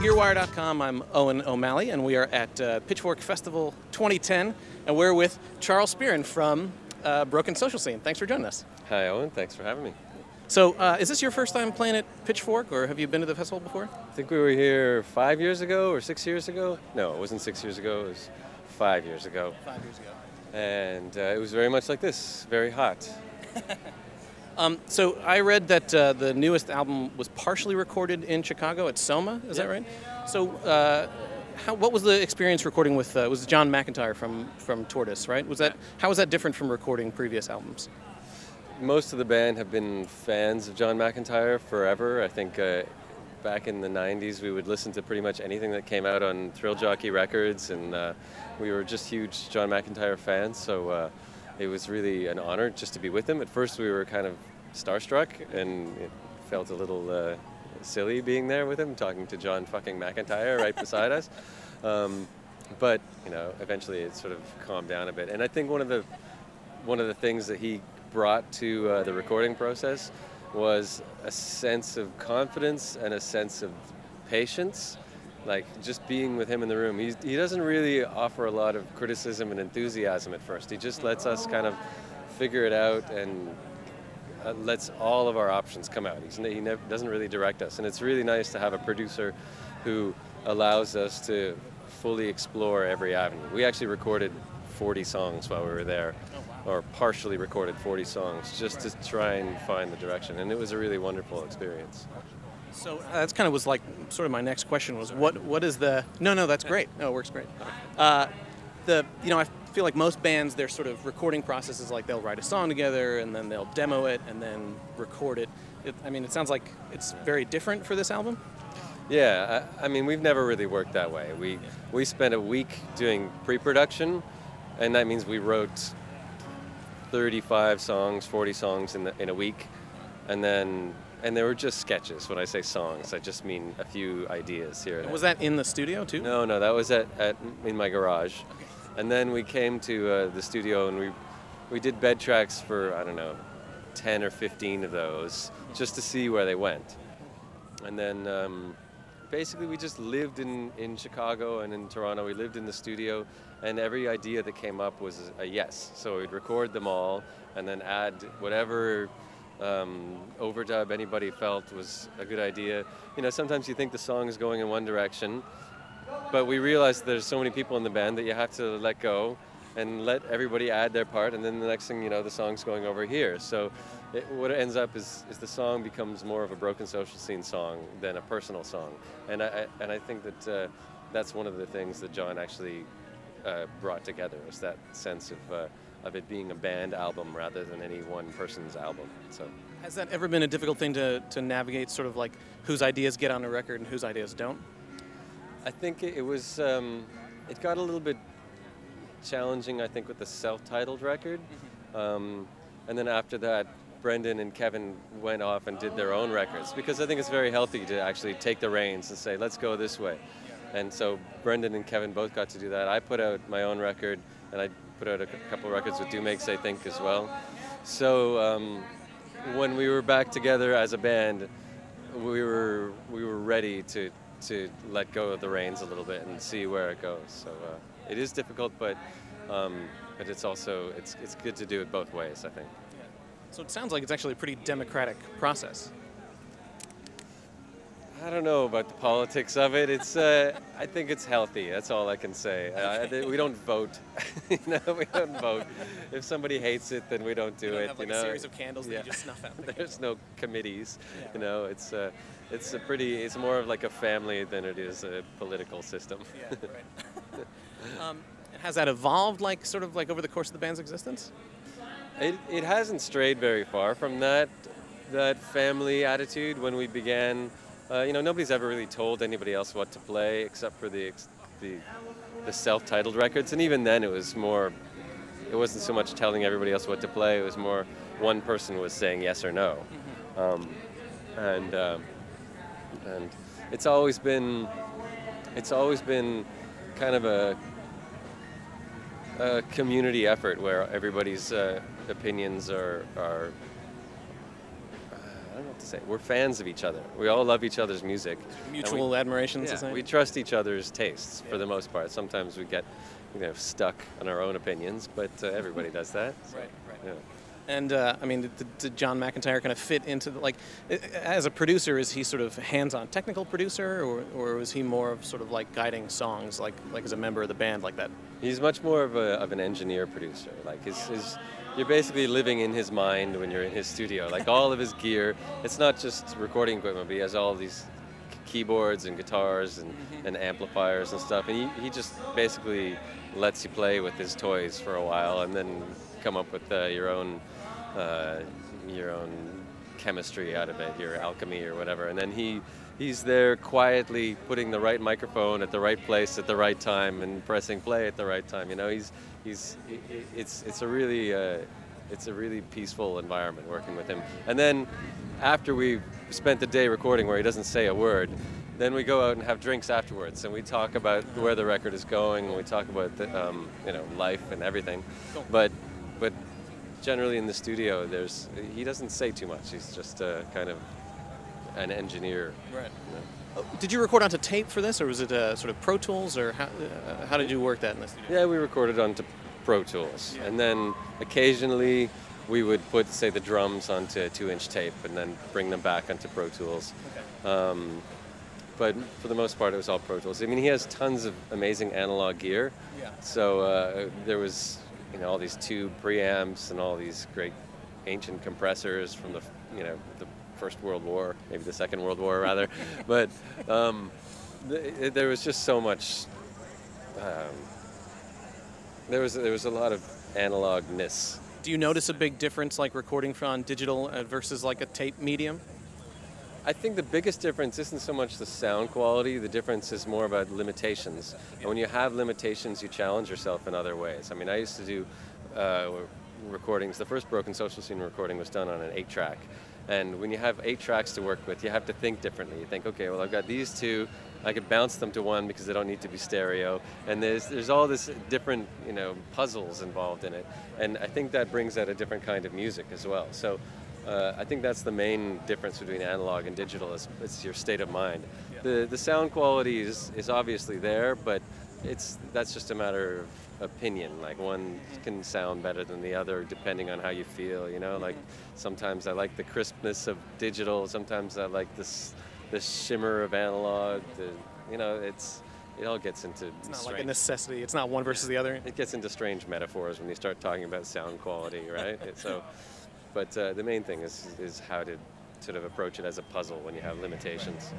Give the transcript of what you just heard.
HearWire.com. I'm Owen O'Malley, and we are at Pitchfork Festival 2010, and we're with Charles Spearin from Broken Social Scene. Thanks for joining us. Hi, Owen. Thanks for having me. So, is this your first time playing at Pitchfork, or have you been to the festival before? I think we were here 5 years ago or 6 years ago. No, it wasn't 6 years ago. It was 5 years ago. 5 years ago. And it was very much like this, very hot. So I read that the newest album was partially recorded in Chicago at Soma. Is that right? So, what was the experience recording with? Was John McEntire from Tortoise, right? How was that different from recording previous albums? Most of the band have been fans of John McEntire forever. I think back in the 90s we would listen to pretty much anything that came out on Thrill Jockey Records, and we were just huge John McEntire fans, so it was really an honor just to be with him. At first we were kind of starstruck, and it felt a little silly being there with him, talking to John fucking McEntire right beside us. But you know, eventually it sort of calmed down a bit. And I think one of the things that he brought to the recording process was a sense of confidence and a sense of patience. Like, just being with him in the room. He doesn't really offer a lot of criticism and enthusiasm at first. He just lets us kind of figure it out and lets all of our options come out. He doesn't really direct us. And it's really nice to have a producer who allows us to fully explore every avenue. We actually recorded 40 songs while we were there, or partially recorded 40 songs, just to try and find the direction. And it was a really wonderful experience. So that's kind of was like sort of my next question was what is the no that's great, no, it works great. I feel like most bands, their sort of recording process is like they'll write a song together and then they'll demo it and then record it. It sounds like it's very different for this album. Yeah, I mean, we've never really worked that way. We spent a week doing pre-production, and that means we wrote 35 songs, 40 songs in a week, and they were just sketches. When I say songs, I just mean a few ideas here and there. Was that in the studio too? No, that was in my garage. Okay. And then we came to the studio, and we did bed tracks for, I don't know, 10 or 15 of those, just to see where they went. And then basically we just lived in Chicago and in Toronto. We lived in the studio, and every idea that came up was a yes. So we'd record them all and then add whatever overdub anybody felt was a good idea. You know, sometimes you think the song is going in one direction, but we realized there's so many people in the band that you have to let go and let everybody add their part, and then the next thing you know, the song's going over here. So what it ends up is the song becomes more of a Broken Social Scene song than a personal song. And I think that that's one of the things that John actually brought together, was that sense of it being a band album rather than any one person's album. So, has that ever been a difficult thing to navigate, sort of like whose ideas get on a record and whose ideas don't? I think it was, it got a little bit challenging, I think, with the self-titled record. And then after that, Brendan and Kevin went off and did their own records, because I think it's very healthy to actually take the reins and say, let's go this way. And so Brendan and Kevin both got to do that. I put out my own record, and I put out a couple records with Do Makes I Think as well. So when we were back together as a band, we were ready to let go of the reins a little bit and see where it goes. So it is difficult, but it's also it's good to do it both ways, I think. Yeah. So it sounds like it's actually a pretty democratic process. I don't know about the politics of it. It's I think it's healthy. That's all I can say. We don't vote. We don't vote. If somebody hates it, then we don't do it. Have like a series of candles that you just snuff out. There's no committees. Yeah. It's more of like a family than it is a political system. Yeah, right. Has that evolved, like sort of like over the course of the band's existence? It hasn't strayed very far from that family attitude when we began. Nobody's ever really told anybody else what to play except for the self-titled records, and even then it wasn't so much telling everybody else what to play. It was more one person was saying yes or no. And it's always been kind of a community effort where everybody's opinions are I don't know what to say. We're fans of each other. We all love each other's music. Mutual admiration. Yeah, we trust each other's tastes for the most part. Sometimes we get, stuck on our own opinions, but everybody does that. So, right. Yeah. And I mean, did John McEntire kind of fit into as a producer? Is he sort of hands-on technical producer, or was he more of sort of like guiding songs, like as a member of the band, like that? He's much more of an engineer producer. Like you're basically living in his mind when you're in his studio. Like all of his gear, it's not just recording equipment, but he has all these keyboards and guitars and amplifiers and stuff. And he just basically lets you play with his toys for a while, and then come up with your own chemistry out of it, your alchemy or whatever. And then he's there quietly putting the right microphone at the right place at the right time and pressing play at the right time. It's a really peaceful environment working with him. And then after we've spent the day recording where he doesn't say a word, then we go out and have drinks afterwards, and we talk about where the record is going, and we talk about life and everything. Cool. But generally in the studio, he doesn't say too much. He's just kind of an engineer. Right. Did you record onto tape for this, or was it sort of Pro Tools, or how did you work that in the studio? Yeah, we recorded onto Pro Tools, and then occasionally we would put, say, the drums onto 2-inch tape and then bring them back onto Pro Tools. Okay. But for the most part, it was all Pro Tools. I mean, he has tons of amazing analog gear. Yeah. So there was, all these tube preamps and all these great ancient compressors from the First World War, maybe the Second World War rather. But there was just so much. There was a lot of analogness. Do you notice a big difference, like recording on digital versus like a tape medium? I think the biggest difference isn't so much the sound quality. The difference is more about limitations. And when you have limitations, you challenge yourself in other ways. I mean, I used to do recordings. The first Broken Social Scene recording was done on an 8-track. And when you have 8 tracks to work with, you have to think differently. You think, okay, well, I've got these 2. I could bounce them to 1 because they don't need to be stereo. And there's all this different, puzzles involved in it. And I think that brings out a different kind of music as well. So I think that's the main difference between analog and digital. It's your state of mind. Yeah. The sound quality is obviously there, but that's just a matter of opinion. Like one can sound better than the other depending on how you feel. Like sometimes I like the crispness of digital. Sometimes I like the shimmer of analog. It all gets into. It's not like a necessity. It's not one versus the other. It gets into strange metaphors when you start talking about sound quality, right? But the main thing is how to sort of approach it as a puzzle when you have limitations.